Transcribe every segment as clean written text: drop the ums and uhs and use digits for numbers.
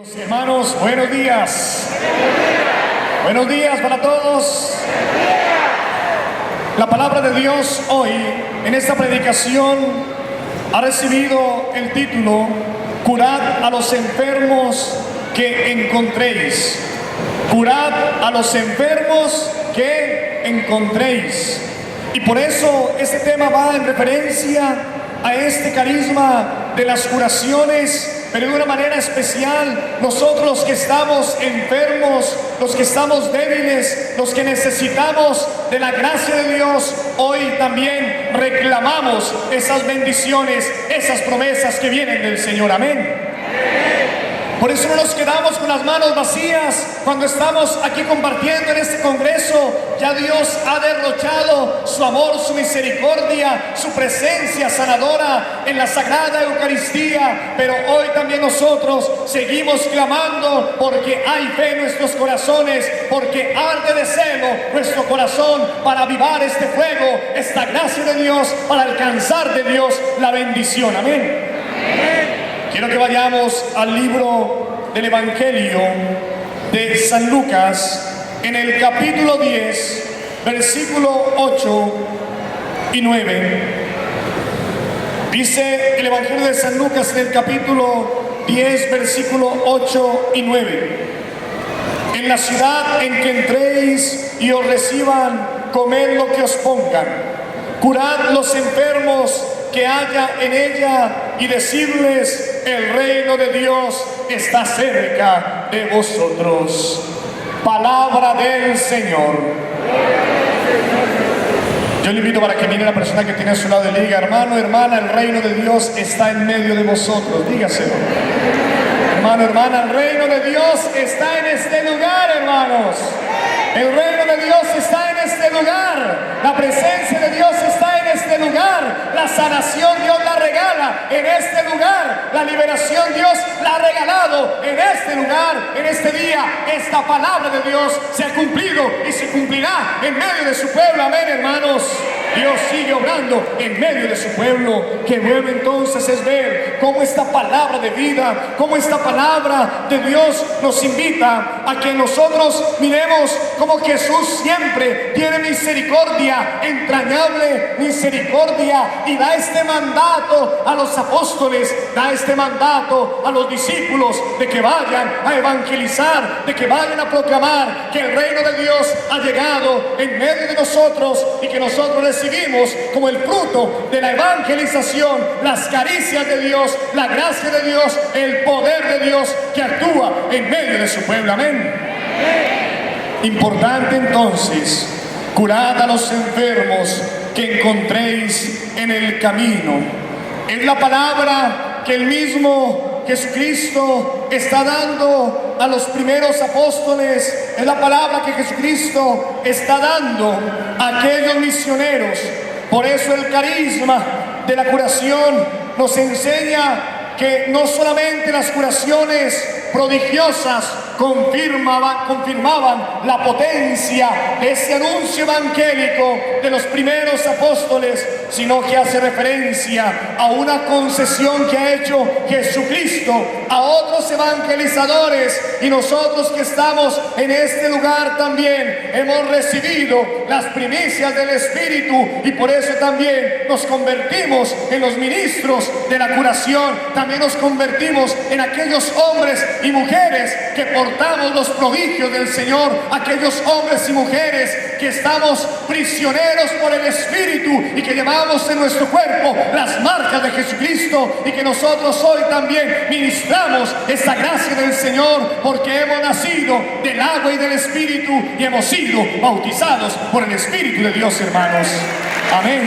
Hermanos, buenos días. Buenos días para todos. La palabra de Dios hoy en esta predicación ha recibido el título: Curad a los enfermos que encontréis. Curad a los enfermos que encontréis. Y por eso este tema va en referencia a este carisma de las curaciones, pero de una manera especial nosotros los que estamos enfermos, los que estamos débiles, los que necesitamos de la gracia de Dios, hoy también reclamamos esas bendiciones, esas promesas que vienen del Señor. Amén. Por eso no nos quedamos con las manos vacías cuando estamos aquí compartiendo en este congreso. Ya Dios ha derrochado su amor, su misericordia, su presencia sanadora en la Sagrada Eucaristía. Pero hoy también nosotros seguimos clamando porque hay fe en nuestros corazones, porque arde de celo nuestro corazón para avivar este fuego, esta gracia de Dios, para alcanzar de Dios la bendición. Amén. Quiero que vayamos al libro del Evangelio de San Lucas, en el capítulo 10, versículo 8 y 9. Dice el Evangelio de San Lucas en el capítulo 10, versículo 8 y 9. En la ciudad en que entréis y os reciban, comed lo que os pongan. Curad los enfermos que haya en ella y decirles: el reino de Dios está cerca de vosotros. Palabra del Señor. Yo le invito para que mire a la persona que tiene a su lado y le diga: hermano, hermana, el reino de Dios está en medio de vosotros. Dígaselo. Hermano, hermana, el reino de Dios está en este lugar, hermanos. El reino de Dios está en este lugar. La presencia de Dios está en este lugar. La sanación Dios la regala en este lugar. La liberación Dios la ha regalado en este lugar, en este día. Esta palabra de Dios se ha cumplido y se cumplirá en medio de su pueblo. Amén, hermanos. Dios sigue obrando en medio de su pueblo. Qué bueno entonces es ver cómo esta palabra de vida, cómo esta palabra de Dios nos invita a que nosotros miremos como Jesús siempre tiene misericordia, entrañable misericordia, y da este mandato a los apóstoles, da este mandato a los discípulos de que vayan a evangelizar, de que vayan a proclamar que el reino de Dios ha llegado en medio de nosotros y que nosotros recibimos como el fruto de la evangelización las caricias de Dios, la gracia de Dios, el poder de Dios que actúa en medio de su pueblo. Amén. Importante entonces: curad a los enfermos que encontréis en el camino. Es la palabra que el mismo Jesucristo está dando a los primeros apóstoles. Es la palabra que Jesucristo está dando a aquellos misioneros. Por eso el carisma de la curación nos enseña que no solamente las curaciones prodigiosas confirmaban la potencia de ese anuncio evangélico de los primeros apóstoles, sino que hace referencia a una concesión que ha hecho Jesucristo a otros evangelizadores, y nosotros que estamos en este lugar también hemos recibido las primicias del Espíritu, y por eso también nos convertimos en los ministros de la curación. También nos convertimos en aquellos hombres y mujeres que portamos los prodigios del Señor, aquellos hombres y mujeres que estamos prisioneros por el Espíritu y que llevamos en nuestro cuerpo las marcas de Jesucristo, y que nosotros hoy también ministramos esta gracia del Señor porque hemos nacido del agua y del Espíritu y hemos sido bautizados por el Espíritu de Dios, hermanos. Amén.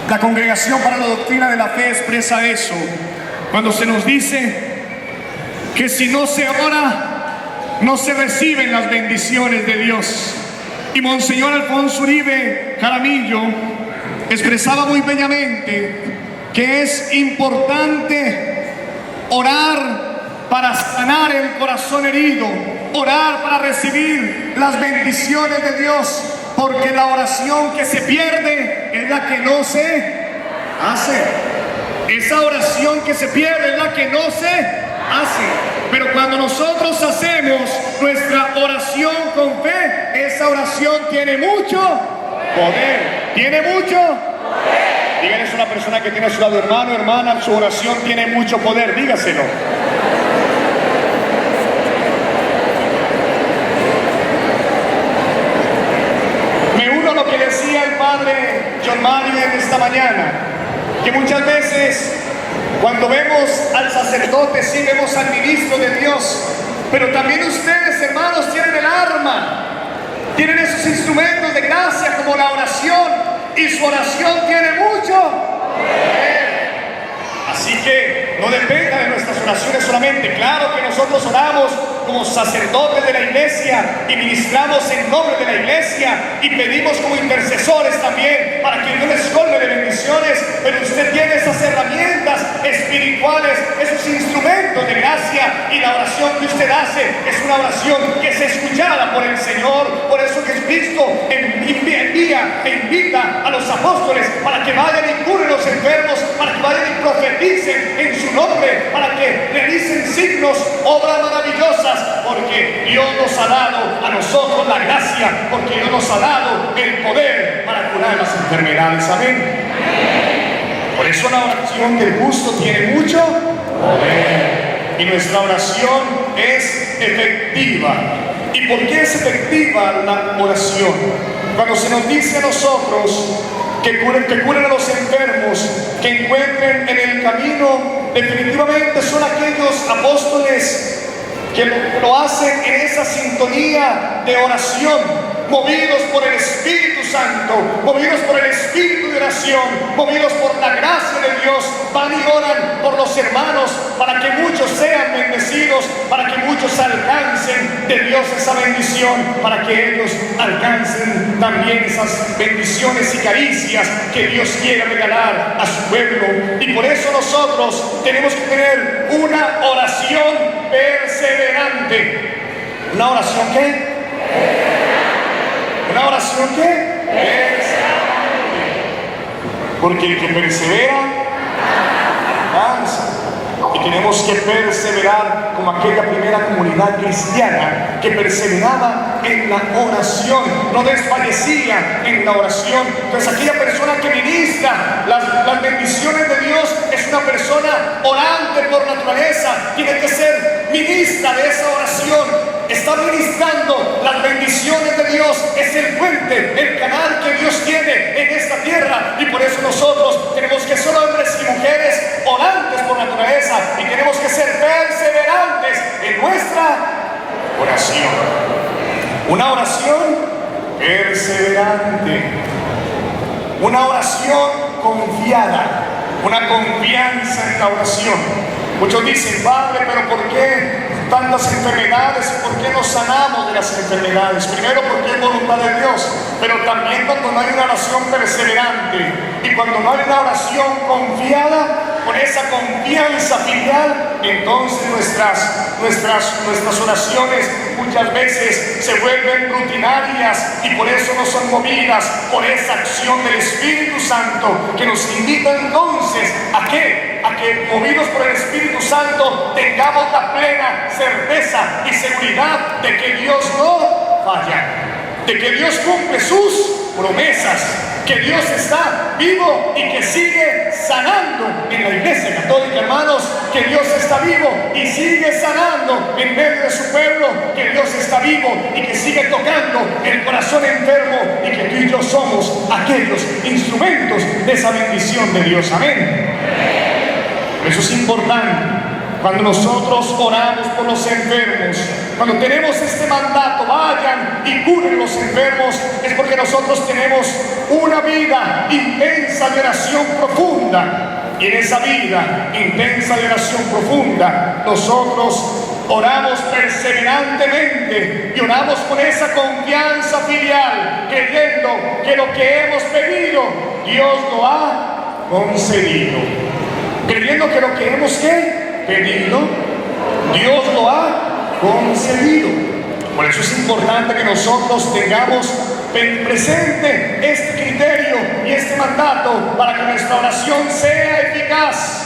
La Congregación para la Doctrina de la Fe expresa eso cuando se nos dice que si no se ora, no se reciben las bendiciones de Dios. Y Monseñor Alfonso Uribe Jaramillo expresaba muy bellamente que es importante orar para sanar el corazón herido, orar para recibir las bendiciones de Dios. porque la oración que se pierde es la que no se hace. Esa oración que se pierde es la que no se hace. Pero cuando nosotros hacemos nuestra oración con fe, esa oración tiene mucho poder. ¿Tiene mucho poder? Díganle a una persona que tiene a su lado: hermano, hermana, su oración tiene mucho poder. Dígaselo. Me uno a lo que decía el padre John Mario en esta mañana, que muchas veces cuando vemos al sacerdote, sí vemos al ministro de Dios, pero también ustedes, hermanos, tienen el arma, tienen esos instrumentos de gracia como la oración, y su oración tiene mucho poder. Así que no dependa de nuestras oraciones solamente. Claro que nosotros oramos como sacerdotes de la iglesia y ministramos en nombre de la iglesia y pedimos como intercesores también para que Dios les colme de bendiciones, pero usted tiene esas herramientas espirituales, esos instrumentos de gracia, y la oración que usted hace es una oración que es escuchada por el Señor. Por eso Jesucristo envía e invita a los apóstoles para que vayan y curen los enfermos, para que vayan y profeticen en su nombre, para que realicen signos, obras maravillosas, porque Dios nos ha dado a nosotros la gracia, porque Dios nos ha dado el poder para curar las enfermedades. Amén. Por eso la oración del justo tiene mucho poder, y nuestra oración es efectiva. ¿Y por qué es efectiva la oración? Cuando se nos dice a nosotros que curen a los enfermos, que encuentren en el camino, definitivamente son aquellos apóstoles que lo hacen en esa sintonía de oración, movidos por el Espíritu Santo, movidos por el Espíritu de oración, movidos por la gracia de Dios, van y oran por los hermanos para que muchos sean bendecidos, para que muchos alcancen de Dios esa bendición, para que ellos alcancen también esas bendiciones y caricias que Dios quiere regalar a su pueblo. Y por eso nosotros tenemos que tener una oración perseverante. ¿Una oración qué? ¿Una oración qué? Perseverante. Porque el que persevera avanza. Y tenemos que perseverar como aquella primera comunidad cristiana que perseveraba en la oración, no desfallecía en la oración. Entonces aquella persona que ministra las bendiciones de Dios es una persona orante por naturaleza, tiene que ser ministra de esa oración. Está ministrando las bendiciones de Dios, es el puente, el canal que Dios tiene en esta tierra, y por eso nosotros tenemos que ser hombres y mujeres orantes por naturaleza, y tenemos que ser perseverantes en nuestra oración. Una oración perseverante, una oración confiada, una confianza en la oración. Muchos dicen: Padre, pero ¿por qué tantas enfermedades? ¿Por qué nos sanamos de las enfermedades? Primero, porque es voluntad de Dios, pero también cuando no hay una oración perseverante y cuando no hay una oración confiada, con esa confianza filial, entonces nuestras oraciones muchas veces se vuelven rutinarias, y por eso no son movidas por esa acción del Espíritu Santo, que nos invita entonces a que movidos por el Espíritu Santo tengamos la plena certeza y seguridad de que Dios no falla, de que Dios cumple sus promesas, que Dios está vivo y que sigue sanando en la iglesia católica, hermanos, que Dios está vivo y sigue sanando en medio de su pueblo, que Dios está vivo y que sigue tocando el corazón enfermo, y que tú y yo somos aquellos instrumentos de esa bendición de Dios. Amén. Eso es importante. Cuando nosotros oramos por los enfermos, cuando tenemos este mandato, vayan y curen los enfermos, es porque nosotros tenemos una vida intensa de oración profunda. Y en esa vida intensa de oración profunda, nosotros oramos perseverantemente y oramos con esa confianza filial, creyendo que lo que hemos pedido, Dios lo ha concedido. Creyendo que lo que hemos pedido, Dios lo ha concedido. Por eso es importante que nosotros tengamos presente este criterio y este mandato para que nuestra oración sea eficaz.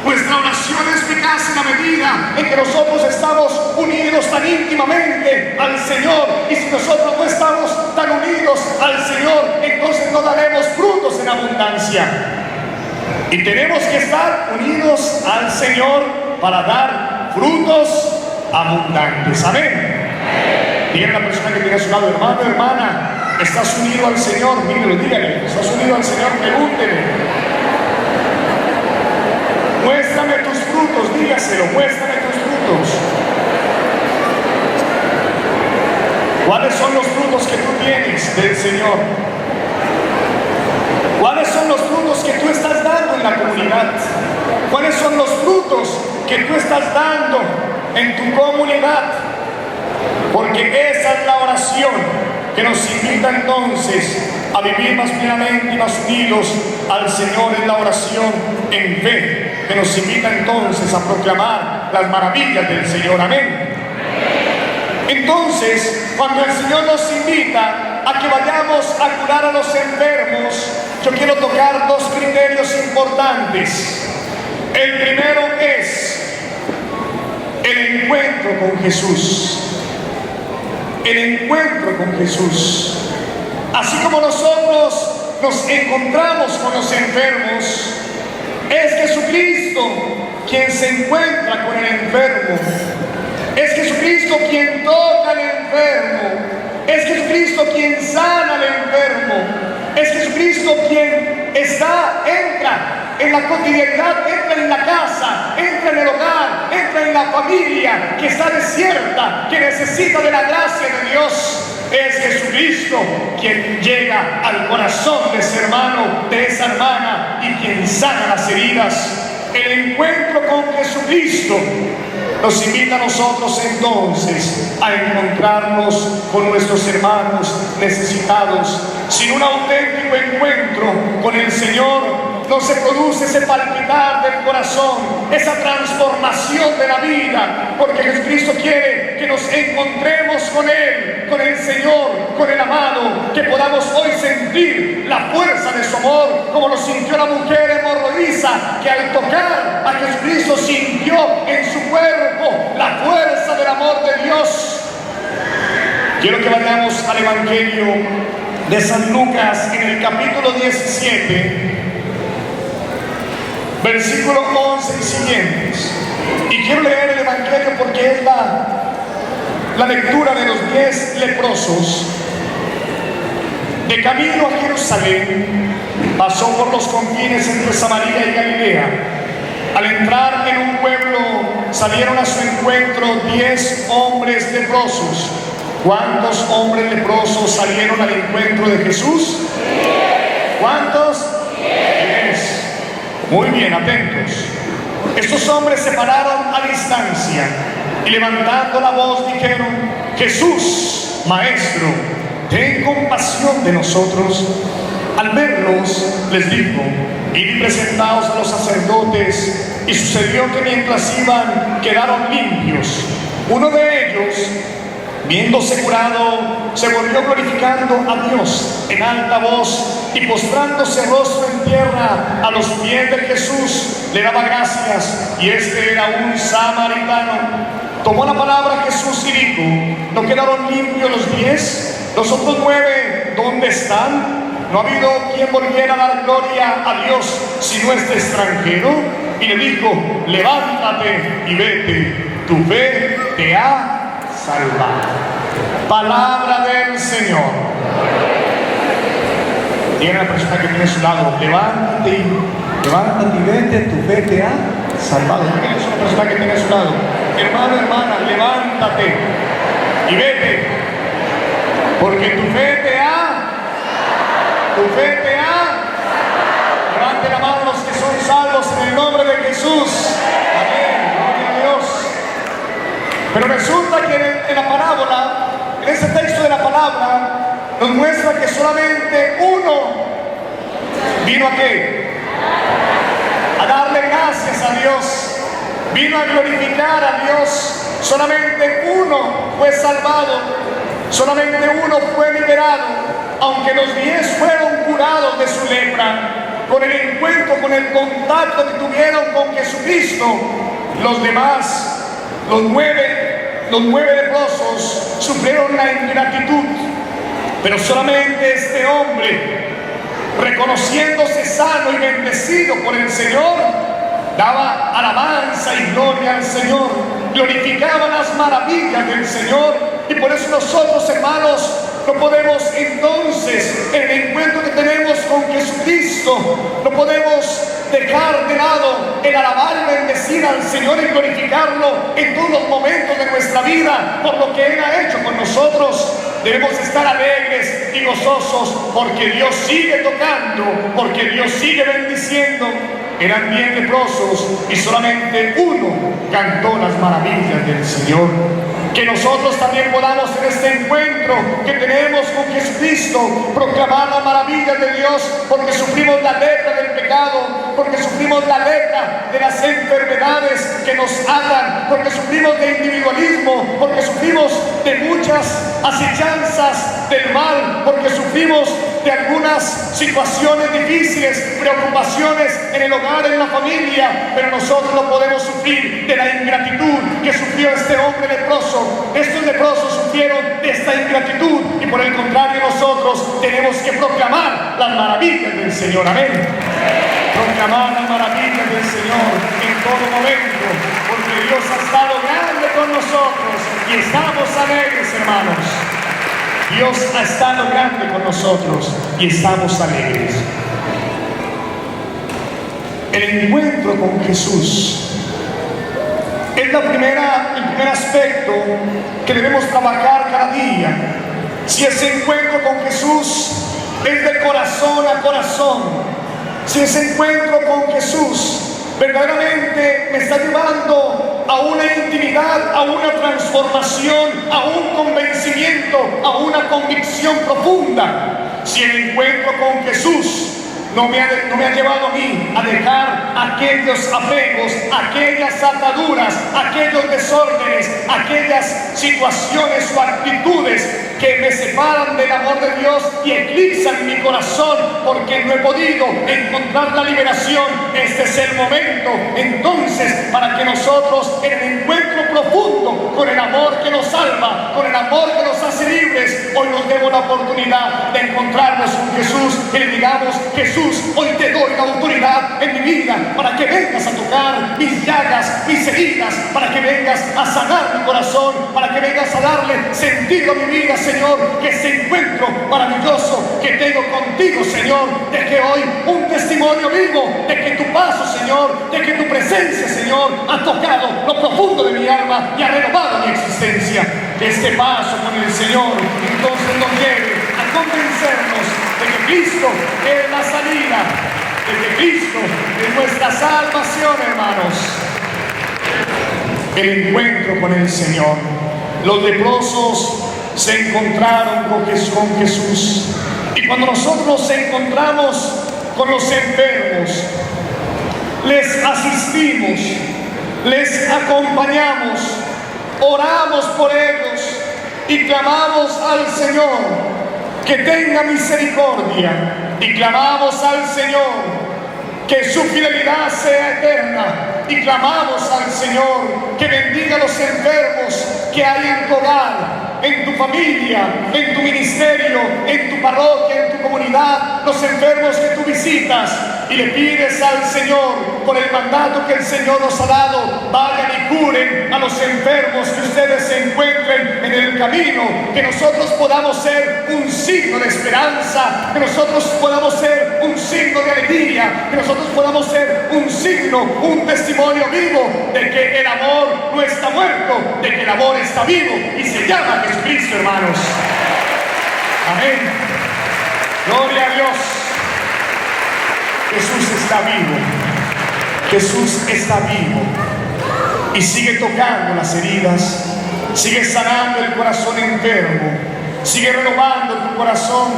Nuestra oración es eficaz en la medida en que nosotros estamos unidos tan íntimamente al Señor. Y si nosotros no estamos tan unidos al Señor, entonces no daremos frutos en abundancia. Y tenemos que estar unidos al Señor para dar frutos abundantes. Amén. Dígale a la persona que tiene a su lado: hermano, hermana, ¿estás unido al Señor? Míralo, dígale: ¿estás unido al Señor? Pregúntele. Muéstrame tus frutos, dígaselo, muéstrame tus frutos. ¿Cuáles son los frutos que tú tienes del Señor? ¿Cuáles son los frutos que tú estás dando en la comunidad? ¿Cuáles son los frutos que tú estás dando en tu comunidad? Porque esa es la oración que nos invita entonces a vivir más plenamente y más unidos al Señor. Es la oración en fe que nos invita entonces a proclamar las maravillas del Señor. Amén. Entonces, cuando el Señor nos invita a que vayamos a curar a los enfermos, yo quiero tocar dos criterios importantes. El primero es el encuentro con Jesús. El encuentro con Jesús. Así como nosotros nos encontramos con los enfermos, es Jesucristo quien se encuentra con el enfermo. Es Jesucristo quien toca al enfermo. Es Jesucristo quien sana al enfermo. Es Jesucristo quien entra en la cotidianidad, entra en la casa, entra en el hogar, entra en la familia que está desierta, que necesita de la gracia de Dios. Es Jesucristo quien llega al corazón de ese hermano, de esa hermana, y quien sana las heridas. El encuentro con Jesucristo nos invita a nosotros entonces a encontrarnos con nuestros hermanos necesitados. Sin un auténtico encuentro con el Señor, no se produce ese palpitar del corazón, esa transformación de la vida, porque Jesucristo quiere que nos encontremos con Él, con el Señor, con el amado, que podamos hoy sentir la fuerza de su amor, como lo sintió la mujer hemorroísa, que al tocar a Jesucristo sintió en su cuerpo la fuerza del amor de Dios. Quiero que vayamos al Evangelio de San Lucas en el capítulo 17, versículo 11 y siguientes. Y quiero leer el Evangelio porque es la lectura de los 10 leprosos. De camino a Jerusalén, pasó por los confines entre Samaria y Galilea. Al entrar en un pueblo, salieron a su encuentro 10 hombres leprosos. ¿Cuántos hombres leprosos salieron al encuentro de Jesús? ¿Cuántos? 10. Muy bien, atentos. Estos hombres se pararon a distancia y levantando la voz dijeron: Jesús, Maestro, ten compasión de nosotros. Al verlos, les dijo: id y presentaos a los sacerdotes. Y sucedió que mientras iban, quedaron limpios. Uno de ellos, viéndose curado, se volvió glorificando a Dios en alta voz y postrándose rostro en tierra a los pies de Jesús, le daba gracias. Y este era un samaritano. Tomó la palabra Jesús y dijo: ¿no quedaron limpios los 10? ¿Los otros 9 dónde están? ¿No ha habido quien volviera a dar gloria a Dios sino este extranjero? Y le dijo: levántate y vete, tu fe te ha salvado. Palabra del Señor. Tiene a la persona que tiene a su lado: levántate y vete, tu fe te ha salvado. Dígale a la persona que tiene a su lado: hermano, hermana, levántate y vete, porque tu fe te ha. Levante la mano los que son salvos en el nombre de Jesús. Amén, gloria a Dios. Pero resulta que en la parábola, en ese texto de la palabra, nos muestra que solamente uno vino a ¿qué? A darle gracias a Dios, vino a glorificar a Dios. Solamente uno fue salvado. Solamente uno fue liberado, aunque los 10 fueron curados de su lepra. Con el encuentro, con el contacto que tuvieron con Jesucristo, los demás, los nueve leprosos, sufrieron la ingratitud. Pero solamente este hombre, reconociéndose sano y bendecido por el Señor, daba alabanza y gloria al Señor, glorificaba las maravillas del Señor. Y por eso nosotros, hermanos, no podemos entonces, en el encuentro que tenemos con Jesucristo, no podemos dejar de lado el alabar y bendecir al Señor y glorificarlo en todos los momentos de nuestra vida por lo que Él ha hecho con nosotros. Debemos estar alegres y gozosos porque Dios sigue tocando, porque Dios sigue bendiciendo. Eran 10 leprosos y solamente uno cantó las maravillas del Señor. Que nosotros también podamos en este encuentro que tenemos con Jesucristo proclamar las maravillas de Dios, porque sufrimos la lepra del pecado, porque sufrimos la lepra de las enfermedades que nos atan, porque sufrimos de individualismo, porque sufrimos de muchas acechanzas del mal, porque sufrimos de algunas situaciones difíciles, preocupaciones en el hogar, en la familia, pero nosotros no podemos sufrir de la ingratitud que sufrió este hombre leproso. Estos leprosos sufrieron de esta ingratitud y por el contrario nosotros tenemos que proclamar las maravillas del Señor. Amén. Proclamar las maravillas del Señor en todo momento, porque Dios ha estado grande con nosotros y estamos alegres, hermanos. Dios ha estado grande con nosotros y estamos alegres. El encuentro con Jesús es el primer aspecto que debemos trabajar cada día. Si ese encuentro con Jesús es de corazón a corazón, si ese encuentro con Jesús verdaderamente me está llevando a una intimidad, a una transformación, a un convencimiento, a una convicción profunda. Si el encuentro con Jesús no me ha llevado a mí a dejar aquellos apegos, aquellas ataduras, aquellos desórdenes, aquellas situaciones o actitudes que me separan del amor de Dios y eclipsan mi corazón porque no he podido encontrar la liberación. Este es el momento entonces para que nosotros en el encuentro profundo con el amor que nos salva, con el amor que nos hace libres, hoy nos demos la oportunidad de encontrarnos con Jesús y le digamos: Jesús, hoy te doy la autoridad en mi vida para que vengas a tocar mis llagas, mis heridas, para que vengas a sanar mi corazón, para que vengas a darle sentido a mi vida, Señor. Que ese encuentro maravilloso que tengo contigo, Señor, de que hoy un testimonio vivo de que tu paso, Señor, de que tu presencia, Señor, ha tocado lo profundo de mi alma y ha renovado mi existencia. Que este paso con el Señor entonces nos lleve a convencernos de que Cristo es la salida, de que Cristo es nuestra salvación, hermanos. El encuentro con el Señor. Los leprosos se encontraron con Jesús. Y cuando nosotros nos encontramos con los enfermos, les asistimos, les acompañamos, oramos por ellos y clamamos al Señor que tenga misericordia, y clamamos al Señor que su fidelidad sea eterna, y clamamos al Señor que bendiga a los enfermos que hay en tu hogar, en tu familia, en tu ministerio, en tu parroquia, en tu comunidad, los enfermos que tú visitas, y le pides al Señor, por el mandato que el Señor nos ha dado: vayan y curen a los enfermos que ustedes se encuentren en el camino, que nosotros podamos ser un signo de esperanza, que nosotros podamos ser un signo de alegría, que nosotros podamos ser un signo, un testimonio vivo de que el amor no está muerto, de que el amor está vivo y se llama Jesucristo, hermanos. Amén. Gloria a Dios. Jesús está vivo. Jesús está vivo y sigue tocando las heridas, sigue sanando el corazón enfermo, sigue renovando tu corazón.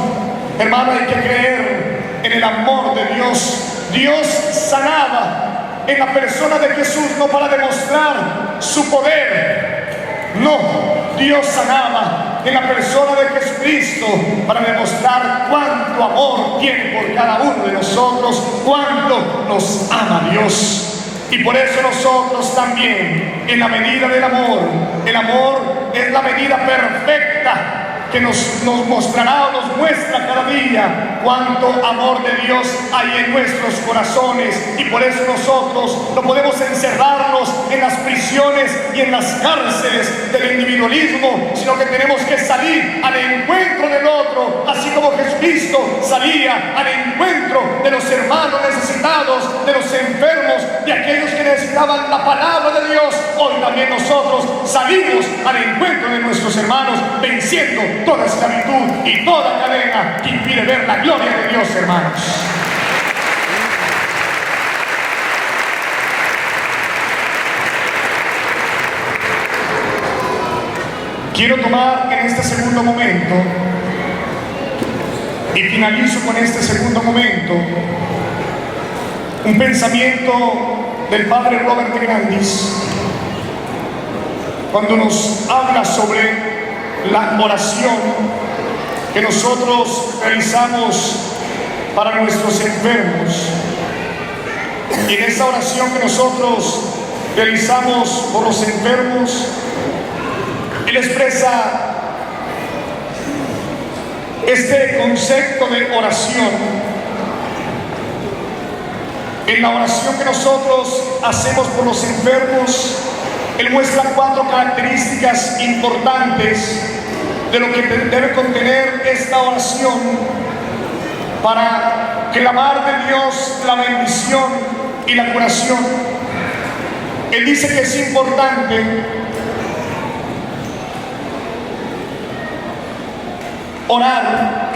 Hermano, hay que creer en el amor de Dios. Dios sanaba en la persona de Jesús, no para demostrar su poder, no, Dios sanaba en la persona de Jesucristo para demostrar cuánto amor tiene por cada uno de nosotros, cuánto nos ama Dios. Y por eso nosotros también, en la medida del amor, el amor es la medida perfecta que nos mostrará o nos muestra cada día cuánto amor de Dios hay en nuestros corazones. Y por eso nosotros no podemos encerrarnos en las prisiones y en las cárceles del individualismo, sino que tenemos que salir al encuentro del otro, así como Jesucristo salía al encuentro de los hermanos necesitados, de los enfermos, de aquellos que necesitaban la palabra de Dios. Hoy también nosotros salimos al encuentro de nuestros hermanos, venciendo toda esclavitud y toda cadena que impide ver la gloria de Dios, hermanos. Quiero tomar en este segundo momento, y finalizo con este segundo momento, un pensamiento del padre Robert de Grandis, cuando nos habla sobre la oración que nosotros realizamos para nuestros enfermos. Y en esa oración que nosotros realizamos por los enfermos, él expresa este concepto de oración. En la oración que nosotros hacemos por los enfermos, él muestra 4 características importantes de lo que debe contener esta oración para clamar de Dios la bendición y la curación. Él dice que es importante orar,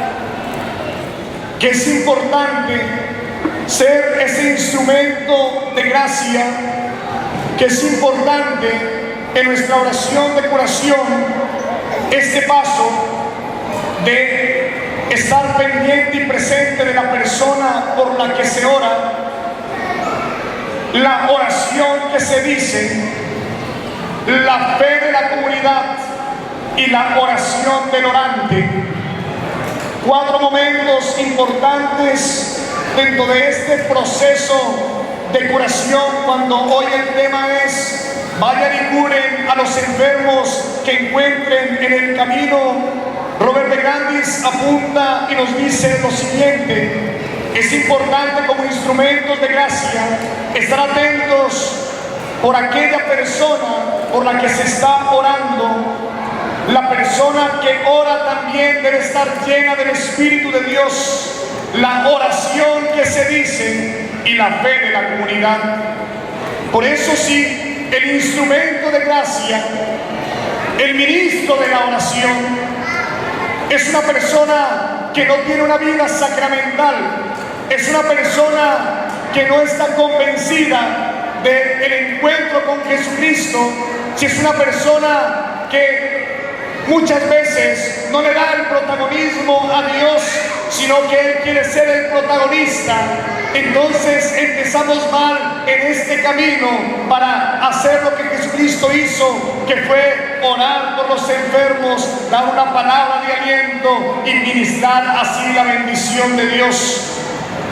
que es importante ser ese instrumento de gracia, que es importante en nuestra oración de curación este paso de estar pendiente y presente de la persona por la que se ora, la oración que se dice, la fe de la comunidad y la oración del orante. 4 momentos importantes dentro de este proceso de curación, cuando hoy el tema es vayan y curen a los enfermos que encuentren en el camino. Robert de Grandis apunta y nos dice lo siguiente: es importante como instrumentos de gracia estar atentos por aquella persona por la que se está orando. La persona que ora también debe estar llena del Espíritu de Dios, la oración que se dice y la fe de la comunidad. Por eso sí, el instrumento de gracia, el ministro de la oración, es una persona que no tiene una vida sacramental, es una persona que no está convencida del encuentro con Jesucristo, si es una persona que muchas veces no le da el protagonismo a Dios, sino que Él quiere ser el protagonista. Entonces empezamos mal en este camino para hacer lo que Jesucristo hizo, que fue orar por los enfermos, dar una palabra de aliento y ministrar así la bendición de Dios.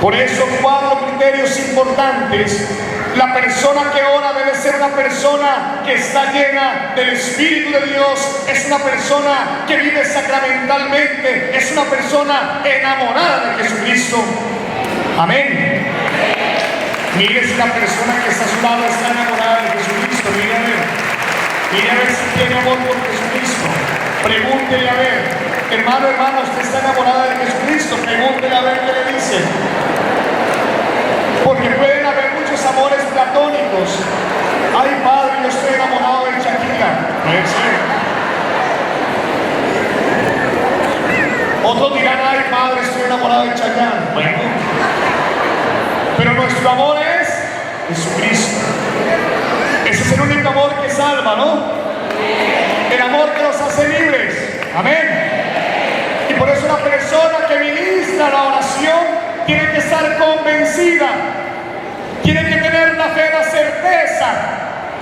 Por eso 4 criterios importantes. La persona que ora debe ser una persona que está llena del Espíritu de Dios, es una persona que vive sacramentalmente, es una persona enamorada de Jesucristo. Amén. Mire si la persona que está a su lado está enamorada de Jesucristo. Mire a ver. Mire a ver si tiene amor por Jesucristo. Pregúntele a ver. Hermano, hermana, ¿usted está enamorada de Jesucristo? Pregúntele a ver qué le dice. Porque pueden haber muchos amores platónicos. Ay, padre, yo estoy enamorado de Shakira. Puede ser. Otros dirán, ay, padre, estoy enamorado de Chayanne. Bueno. Pero nuestro amor es Jesucristo. Ese es el único amor que salva, ¿no? El amor que nos hace libres. Amén. Y por eso la persona que ministra la oración tiene que estar convencida, tiene que tener la fe, la certeza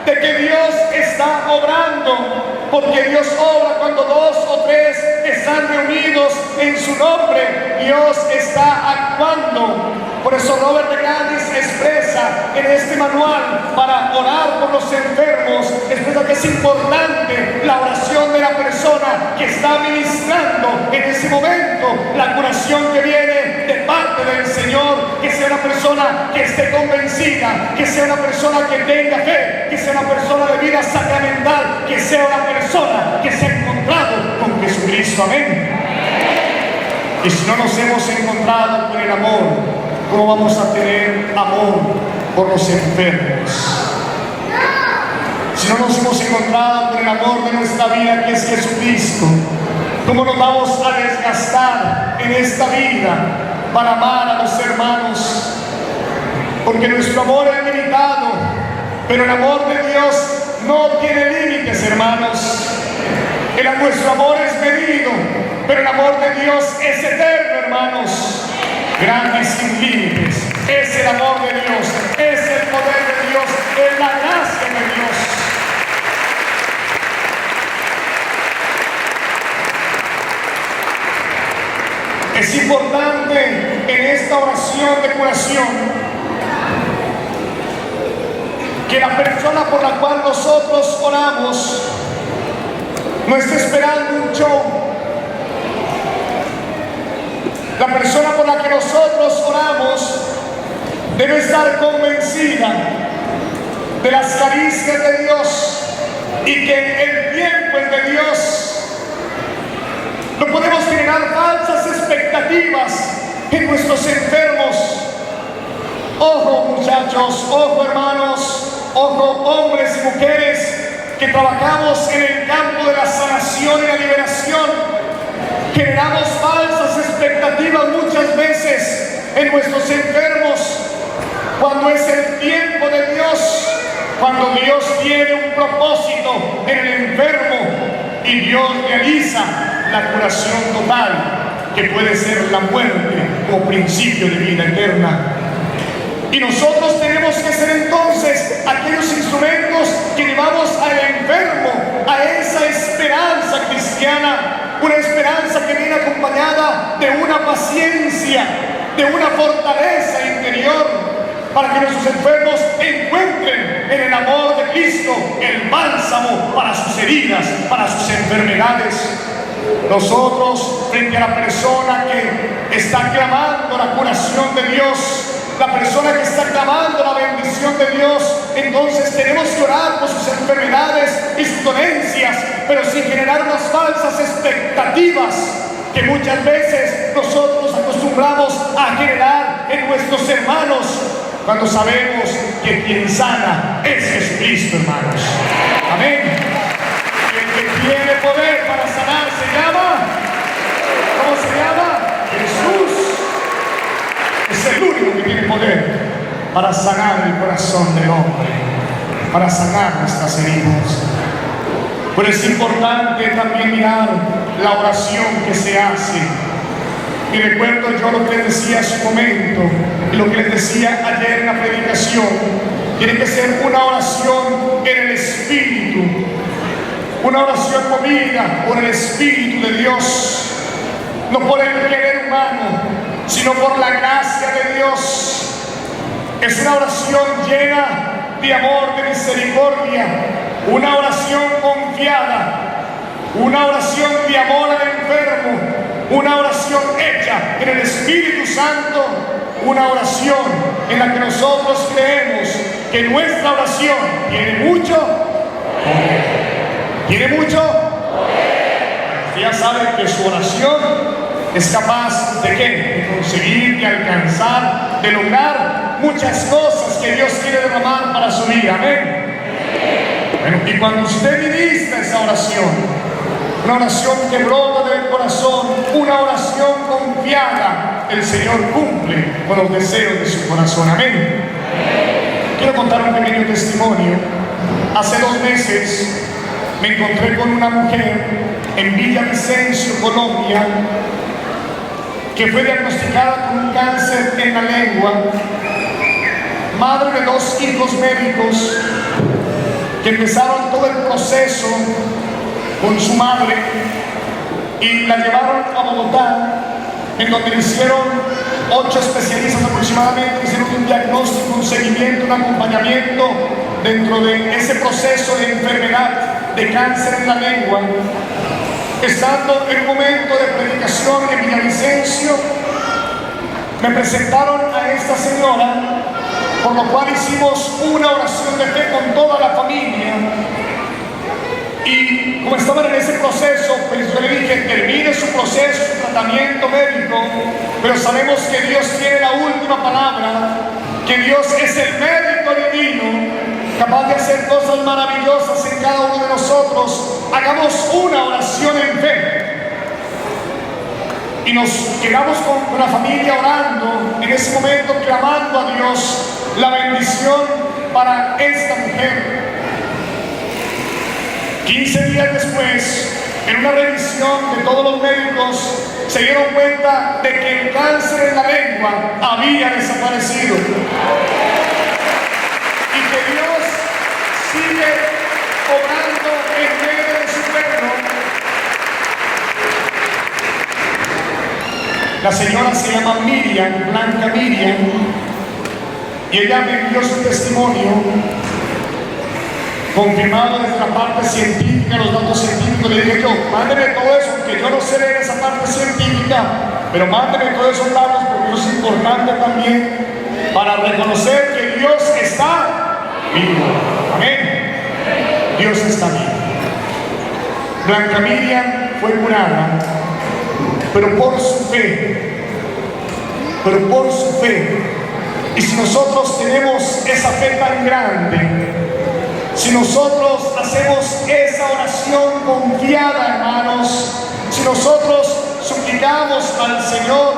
de que Dios está obrando, porque Dios obra cuando dos o tres están reunidos en su nombre. Dios está actuando. Por eso Robert de Gandhi expresa en este manual para orar por los enfermos, expresa que es importante la oración de la persona que está ministrando en ese momento, la curación que viene de parte del Señor, que sea una persona que esté convencida, que sea una persona que tenga fe, que sea una persona de vida sacramental, que sea una persona que se ha encontrado con Jesucristo. Amén. Y si no nos hemos encontrado con el amor, ¿cómo vamos a tener amor por los enfermos? Si no nos hemos encontrado con el amor de nuestra vida, que es Jesucristo, ¿cómo nos vamos a desgastar en esta vida para amar a los hermanos? Porque nuestro amor es limitado, pero el amor de Dios no tiene límites, hermanos. Nuestro amor es medido, pero el amor de Dios es eterno, hermanos. Grande y sin límites. Es el amor de Dios, es el poder de Dios, es la gracia de Dios. Es importante en esta oración de curación que la persona por la cual nosotros oramos no esté esperando un show. La persona por la que nosotros oramos debe estar convencida de las caricias de Dios y que el tiempo es de Dios. No podemos generar falsas expectativas en nuestros enfermos. Ojo, muchachos, ojo, hermanos, ojo, hombres y mujeres que trabajamos en el campo de la sanación y la liberación. Generamos falsas expectativas muchas veces en nuestros enfermos, cuando es el tiempo de Dios, cuando Dios tiene un propósito en el enfermo y Dios realiza la curación total, que puede ser la muerte como principio de vida eterna. Y nosotros tenemos que ser entonces aquellos instrumentos que llevamos al enfermo a esa esperanza cristiana, una esperanza que viene acompañada de una paciencia, de una fortaleza interior, para que nuestros enfermos encuentren en el amor de Cristo el bálsamo para sus heridas, para sus enfermedades. Nosotros, frente a la persona que está clamando la curación de Dios, la persona que está clamando la bendición de Dios, entonces tenemos que orar por sus enfermedades y sus dolencias, pero sin generar unas falsas expectativas que muchas veces nosotros acostumbramos a generar en nuestros hermanos, cuando sabemos que quien sana es Jesucristo, hermanos. Amén. Y el que tiene poder para sanar se llama, ¿cómo se llama? Jesús. Es el único que tiene poder para sanar el corazón del hombre, para sanar nuestras heridas. Pero es importante también mirar la oración que se hace. Y recuerdo yo lo que les decía hace un momento, y lo que les decía ayer en la predicación. Tiene que ser una oración en el Espíritu, una oración movida por el Espíritu de Dios, no por el querer humano, sino por la gracia de Dios. Es una oración llena de amor, de misericordia, una oración confiada, una oración de amor al enfermo, una oración hecha en el Espíritu Santo, una oración en la que nosotros creemos que nuestra oración tiene mucho poder. ¿Tiene mucho poder? Usted ya sabe que su oración es capaz de ¿qué? De conseguir, de alcanzar, de lograr muchas cosas que Dios quiere derramar para su vida. Amén. Bueno, y cuando usted ministra esa oración, una oración que brota del corazón, una oración confiada, el Señor cumple con los deseos de su corazón. Amén. Quiero contar un pequeño testimonio. Hace 2 meses me encontré con una mujer en Villavicencio, Colombia, que fue diagnosticada con un cáncer en la lengua, madre de 2 hijos médicos, que empezaron todo el proceso con su madre y la llevaron a Bogotá, en donde le hicieron 8 especialistas aproximadamente, hicieron un diagnóstico, un seguimiento, un acompañamiento dentro de ese proceso de enfermedad, de cáncer en la lengua. Estando en un momento de predicación en Villavicencio, me presentaron a esta señora, por lo cual hicimos una oración de fe con toda la familia. Y como estaban en ese proceso, pues yo le dije, termine su proceso, su tratamiento médico, pero sabemos que Dios tiene la última palabra, que Dios es el médico divino, capaz de hacer cosas maravillosas en cada uno de nosotros. Hagamos una oración en fe. Y nos quedamos con la familia orando, en ese momento clamando a Dios la bendición para esta mujer. 15 días después, en una revisión de todos los médicos, se dieron cuenta de que el cáncer en la lengua había desaparecido. Y que Dios sigue obrando en medio de su pueblo. La señora se llama Miriam, Blanca Miriam, y ella me dio su testimonio, confirmado desde la parte científica, los datos científicos. Le dije yo, mándeme todo eso, que yo no sé de esa parte científica, pero mándeme todos esos datos porque eso es importante también para reconocer que Dios está vivo. Amén. Dios está vivo. Blanca Miriam fue curada, pero por su fe. Y si nosotros tenemos esa fe tan grande, si nosotros hacemos esa oración confiada, hermanos, si nosotros suplicamos al Señor,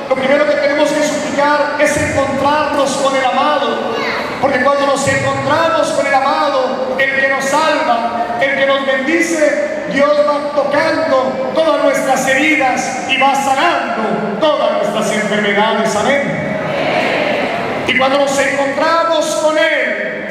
lo primero que tenemos que suplicar es encontrarnos con el amado. Porque cuando nos encontramos con el amado, el que nos salva, el que nos bendice, Dios va tocando todas nuestras heridas y va sanando todas nuestras enfermedades. Amén. Y cuando nos encontramos con Él,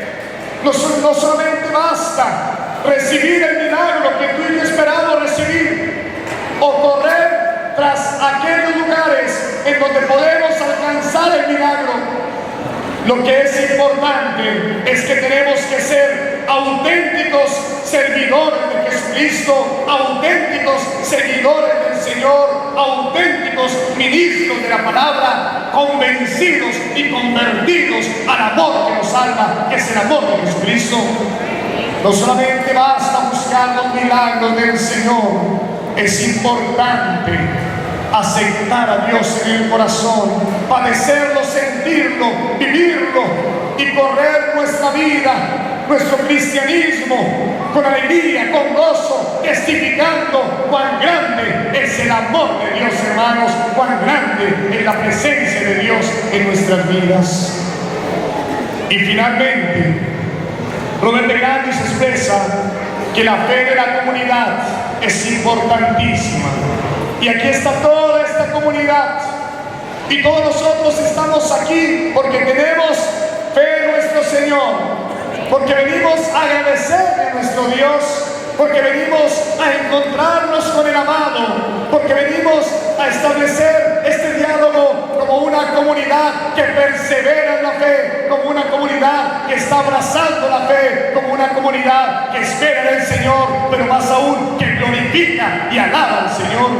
no solamente basta recibir el milagro que tú y yo esperamos recibir, o correr tras aquellos lugares en donde podemos alcanzar el milagro. Lo que es importante es que tenemos que ser auténticos servidores de Jesucristo, auténticos seguidores del Señor, auténticos ministros de la palabra, convencidos y convertidos al amor que nos salva, que es el amor de Jesucristo. No solamente basta buscar los milagros del Señor, es importante aceptar a Dios en el corazón, padecerlo, sentirlo, vivirlo y correr nuestra vida, nuestro cristianismo con alegría, con gozo, testificando cuán grande es el amor de Dios, hermanos, cuán grande es la presencia de Dios en nuestras vidas. Y finalmente, Robert de Gandhi expresa que la fe de la comunidad es importantísima. Y aquí está toda esta comunidad. Y todos nosotros estamos aquí porque tenemos fe en nuestro Señor, porque venimos a agradecerle a nuestro Dios, porque venimos a encontrarnos con el amado, porque venimos a establecer este diálogo como una comunidad que persevera en la fe, como una comunidad que está abrazando la fe, como una comunidad que espera en el Señor, pero más aún que glorifica y alaba al Señor.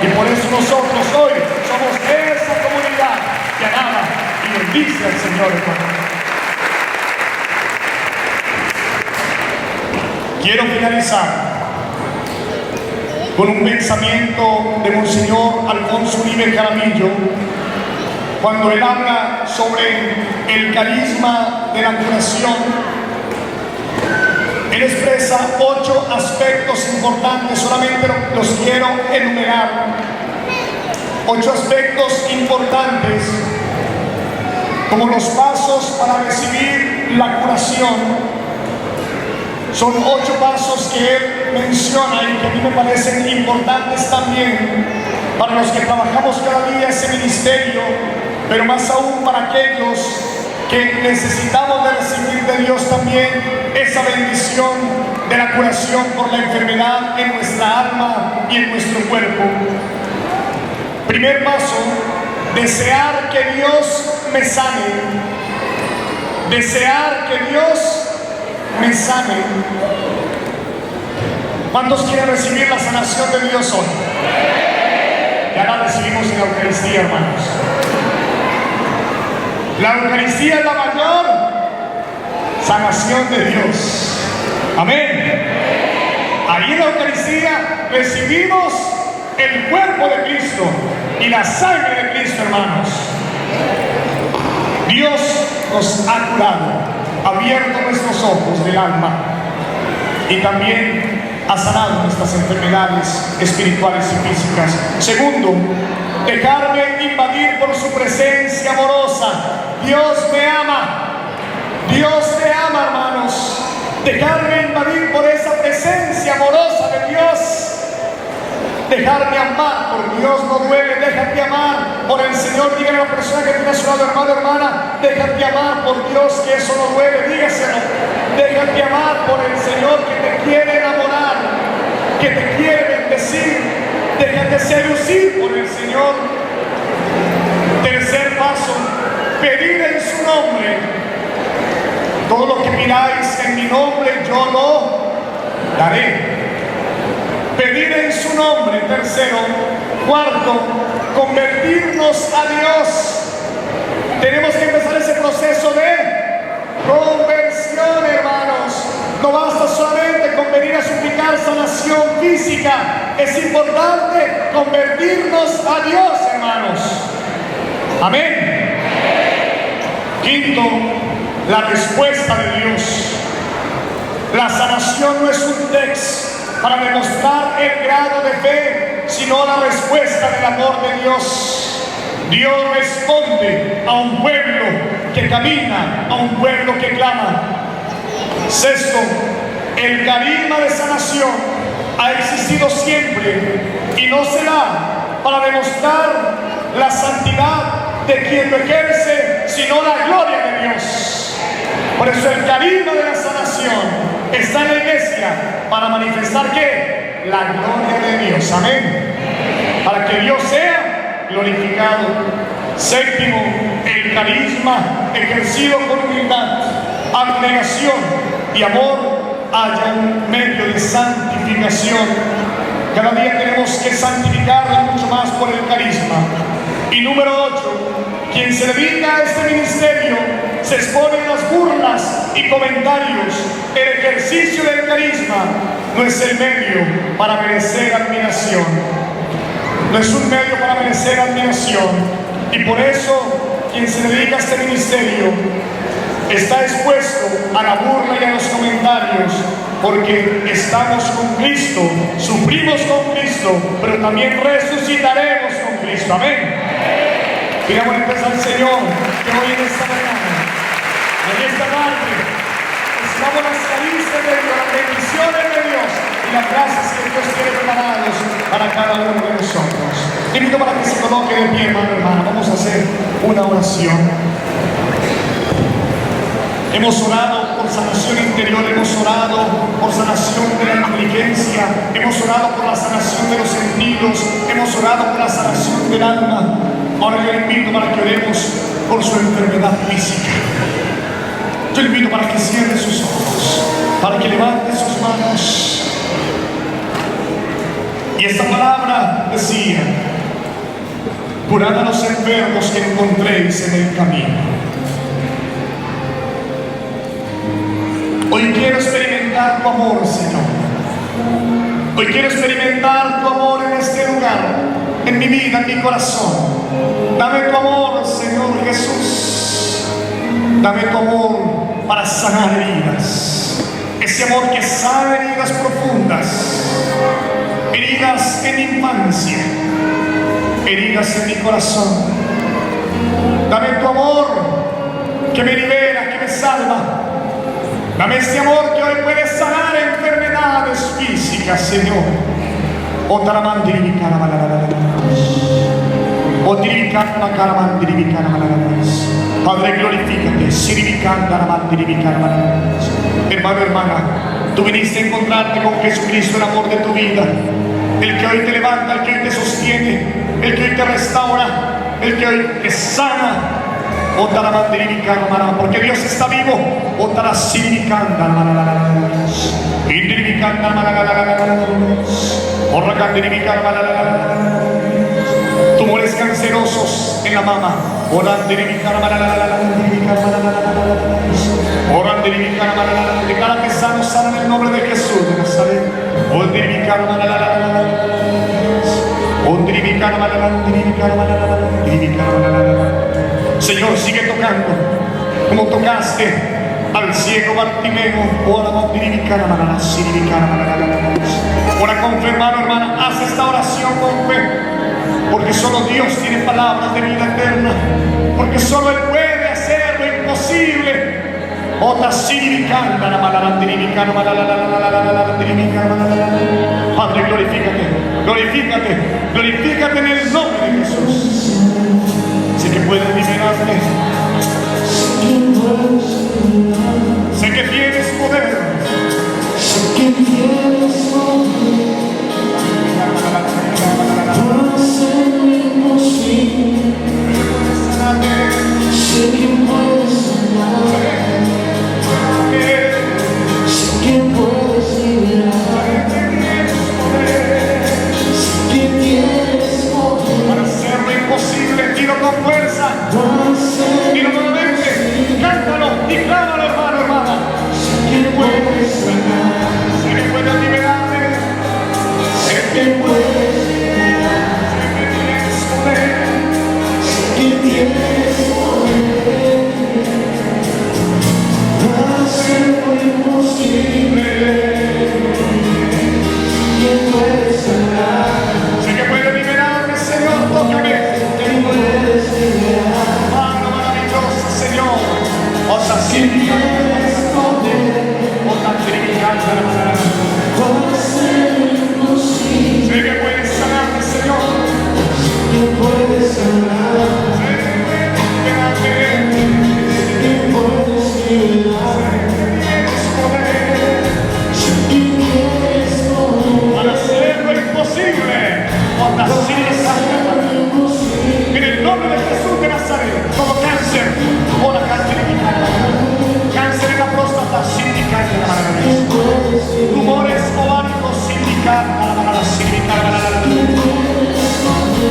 Y por eso nosotros hoy somos esa comunidad que alaba y bendice al Señor, hermano. Quiero finalizar con un pensamiento de Monseñor Alfonso Uribe Jaramillo, cuando él habla sobre el carisma de la curación. Él expresa 8 aspectos importantes, solamente los quiero enumerar. 8 aspectos importantes como los pasos para recibir la curación. Son 8 pasos que él menciona y que a mí me parecen importantes también para los que trabajamos cada día ese ministerio, pero más aún para aquellos que necesitamos de recibir de Dios también esa bendición de la curación por la enfermedad en nuestra alma y en nuestro cuerpo. Primer paso, desear que Dios me sane. Desear que Dios me sane. ¿Cuántos quieren recibir la sanación de Dios hoy? Ya la recibimos en la Eucaristía, hermanos. La Eucaristía es la mayor sanación de Dios. Amén. Ahí en la Eucaristía recibimos el cuerpo de Cristo y la sangre de Cristo, hermanos. Dios nos ha curado, ha abierto nuestros ojos del alma y también ha sanado nuestras enfermedades espirituales y físicas. Segundo, dejarme invadir por su presencia amorosa. Dios me ama. Dios te ama, hermanos. Dejarme invadir por esa presencia amorosa de Dios. Dejarme amar por Dios no duele. Déjate amar por el Señor. Dígale a la persona que tiene a su lado, hermano, hermana, déjate amar por Dios, que eso no duele. Dígaselo. Déjate amar por el Señor que te quiere enamorar, que te quiere bendecir. Déjate seducir por el Señor. Tercer paso, pedir en su nombre. Todo lo que pidáis en mi nombre, yo lo daré. Pedir en su nombre. Tercero. Cuarto, convertirnos a Dios. Tenemos que empezar ese proceso de conversión, hermanos. No basta solamente con venir a suplicar sanación física. Es importante convertirnos a Dios, hermanos. Amén. Quinto, la respuesta de Dios. La sanación no es un texto para demostrar el grado de fe, sino la respuesta del amor de Dios. Dios responde a un pueblo que camina, a un pueblo que clama. Sexto, el carisma de sanación ha existido siempre y no será para demostrar la santidad de quien lo ejerce, sino la gloria de Dios. Por eso el carisma de la sanación está en la iglesia para manifestar ¿qué? La gloria de Dios. Amén. Para que Dios sea glorificado. Séptimo, el carisma ejercido con humildad, abnegación y amor haya un medio de santificación. Cada día tenemos que santificarnos mucho más por el carisma. Y número 8, quien se dedica a este ministerio se expone a las burlas y comentarios. El ejercicio del carisma no es el medio para merecer admiración. No es un medio para merecer admiración. Y por eso, quien se dedica a este ministerio está expuesto a la burla y a los comentarios, porque estamos con Cristo, sufrimos con Cristo, pero también resucitaremos con Cristo. Amén. Pidamos al Señor que hoy en esta mañana, en esta tarde, recibamos las caricias de Dios, las bendiciones de Dios y las gracias que Dios tiene preparados para cada uno de nosotros. Invito para que se coloque de pie, hermano, hermana. Vamos a hacer una oración. Hemos orado por sanación interior, hemos orado por sanación de la inteligencia, hemos orado por la sanación de los sentidos, hemos orado por la sanación del alma. Ahora yo le invito para que oremos por su enfermedad física. Yo le invito para que cierre sus ojos, para que levante sus manos. Y esta palabra decía: curad a los enfermos que encontréis en el camino. Hoy quiero experimentar tu amor, Señor. Hoy quiero experimentar tu amor en este lugar, en mi vida, en mi corazón. Dame tu amor, Señor Jesús. Dame tu amor para sanar heridas. Ese amor que sana heridas profundas, heridas en mi infancia, heridas en mi corazón. Dame tu amor que me libera, que me salva. Dame este amor que hoy puede sanar enfermedades físicas, Señor. Padre, glorifícate. Hermano, hermana, tú viniste a encontrarte con Jesucristo, el amor de tu vida, el que hoy te levanta, el que hoy te sostiene, el que hoy te restaura, el que hoy te sana. Porque Dios está vivo. Tumores cancerosos en la mama. Declárate sano, sana en el nombre de Jesús de Nazaret. Señor, sigue tocando como tocaste al ciego Bartimeo. Ora con fe, hermano, hermana, haz esta oración con fe, porque solo Dios tiene palabras de vida eterna, porque solo Él puede hacer lo imposible. Padre, glorifícate en el nombre de Jesús. Sé que puedes liberarte. Sé que tienes poder. Sé que tienes poder. Hacer lo imposible. Sé que puedes sanar. Sé que puedes liberar. Sé que tienes poder. Para hacer lo imposible, tiro con fuerza. Tiro nuevamente. Cántalo y clámalo, hermano, hermana. Sé que puedes sanar. Sé que puedes liberarte. Sé que puedes liberar. Sé que tienes poder. Sé que tienes poder. Hacer lo imposible. Que puedes sanar. Sé que puedes liberarme, Señor, tócame. Que puedes liberar. Mano maravillosa, Señor. Otra sí. Otra tribicanta. Sé que puedes sanarme, Señor. Que puedes sanar. Sé que puedes liberarme. Que puedes liberar. Tienes poder. Tienes poder. Para hacer lo imposible. Otra sí. En el nombre de Jesús de Nazaret, todo cáncer, toda cáncer en la próstata, tumores ováricos,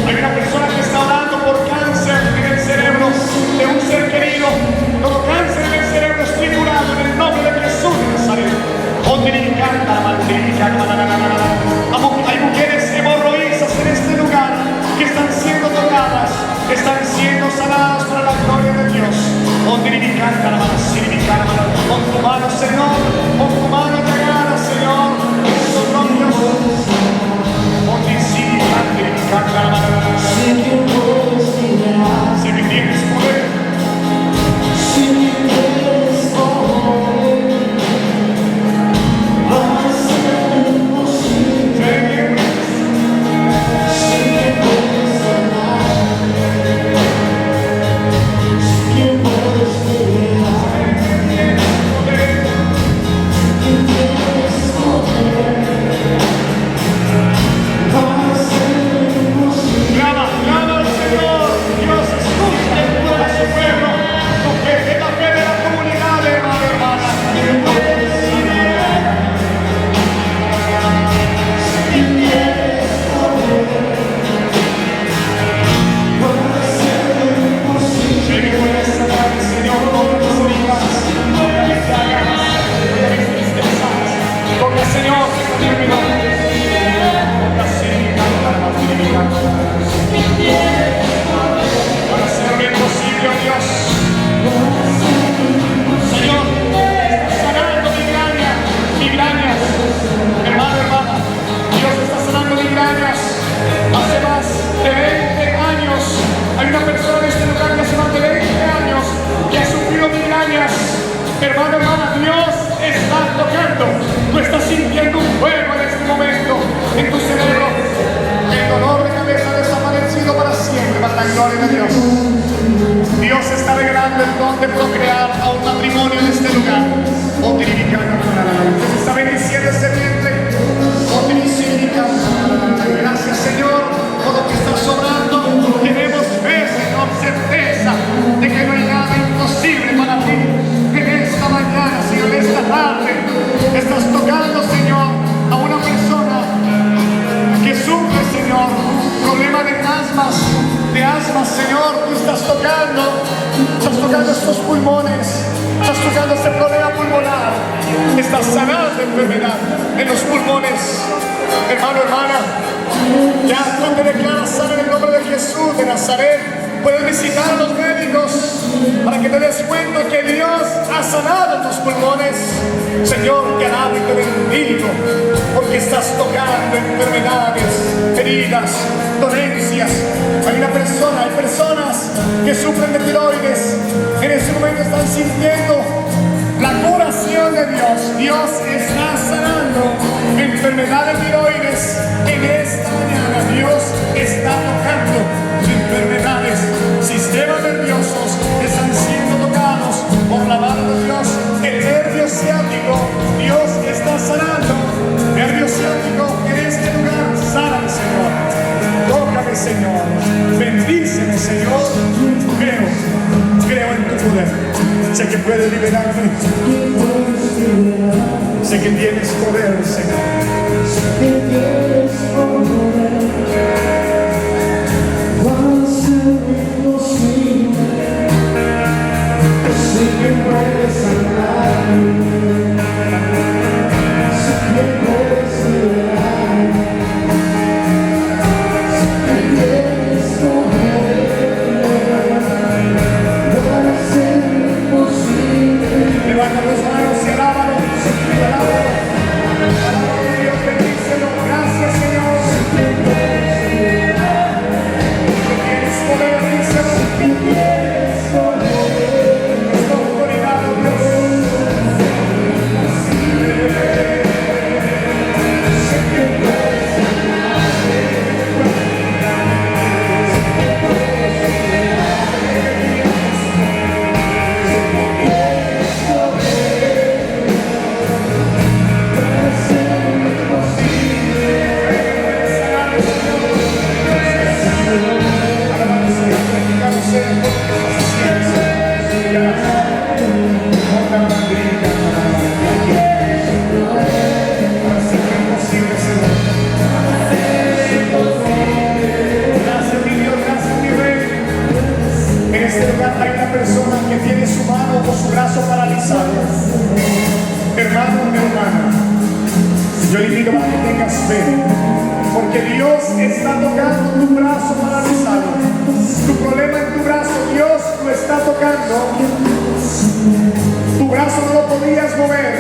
hay una persona que está orando por cáncer en el cerebro de un ser querido. Todo cáncer en el cerebro es curado en el nombre de Jesús de Nazaret. Hay mujeres hemorroísas en este lugar que están siendo tocadas, están siendo sanadas para la gloria de Dios. Con tu mano, Señor, con tu mano te agarra, Señor, esos novios. Sé que tienes poder. Sé que tienes poder. Vas a hacer lo imposible. Sé que puedes sanar. Sé que puedes liberar. Sé que tienes poder. Vas a hacer lo imposible. Clama al Señor. Dios escucha a su pueblo. Tu fe es la fe de la comunidad, hermano, hermana. Que puedes liberar. Sé que tienes poder. Vas a hacer lo imposible. Sé que puedes sanar, Señor, todas tus heridas, todas mis llagas, todas mis tristezas. Toca, Señor, término. Toca, Señor, para hacer lo imposible, oh Dios. Señor, está sanando migrañas, hermano, hermana. Dios está sanando migrañas. Hace más de 20 años, hay una persona en este lugar que hace más de 20 años que ha sufrido migrañas. Hermano, hermana, Dios está tocando. Tú estás sintiendo un fuego en este momento en tu cerebro. El dolor de cabeza ha desaparecido para siempre, para la gloria de Dios. Dios está regalando entregando el don de procrear a un matrimonio en este lugar. Usted está bendiciendo ese vientre. Gracias, Señor, por lo que está sobrando. Tenemos fe, Señor, certeza de que no hay nada imposible para ti. En esta mañana, Señor, en esta tarde, estás tocando, Señor, a una persona que sufre, Señor, problema de asma, Señor. Tú estás tocando estos pulmones, estás tocando este problema pulmonar, estás sanando enfermedad en los pulmones. Hermano, hermana, ya tú te declaras sana en el nombre de Jesús de Nazaret. Puedes visitar a los médicos para que te des cuenta que Dios ha sanado tus pulmones. Señor, te alabo y te bendigo porque estás tocando enfermedades, heridas, dolencias. Hay personas que sufren de tiroides. En este momento están sintiendo la curación de Dios. Dios está sanando enfermedades de tiroides. En esta mañana Dios está tocando enfermedades, sistemas nerviosos están siendo tocados por la mano de Dios. El nervio ciático, Dios está sanando. Nervio ciático en este lugar, sáname, Señor. Tócame, Señor. Bendíceme, Señor. Creo en tu poder. Sé que puedes liberarme. Sé que tienes poder, Señor. Levanta tus manos y alábalo. Alábalo, Dios, bendícelo. Gracias, Señor. Tienes poder, díselo. Nuestra autoridad, oh Dios. Hay una persona que tiene su mano o su brazo paralizado. Hermano, hermana, yo le invito a que tengas fe, porque Dios está tocando tu brazo paralizado. Tu problema en tu brazo, Dios lo está tocando. Tu brazo no lo podías mover,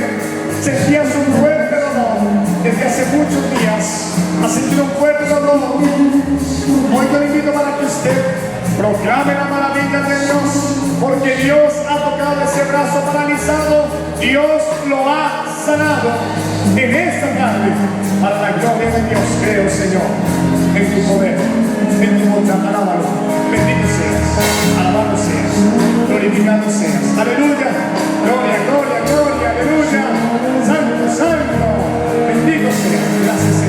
sentías un fuerte dolor desde hace muchos días. Has sentido un fuerte dolor. Hoy yo le invito para que usted proclame la maravilla de Dios, porque Dios ha tocado ese brazo paralizado. Dios lo ha sanado en esta tarde para la gloria de Dios. Creo, Señor, en tu poder, en tu bondad. Alábalo, bendito seas, alabado seas, glorificado seas. Aleluya, gloria, gloria, gloria, aleluya. Santo, santo, bendito seas. Gracias, Señor.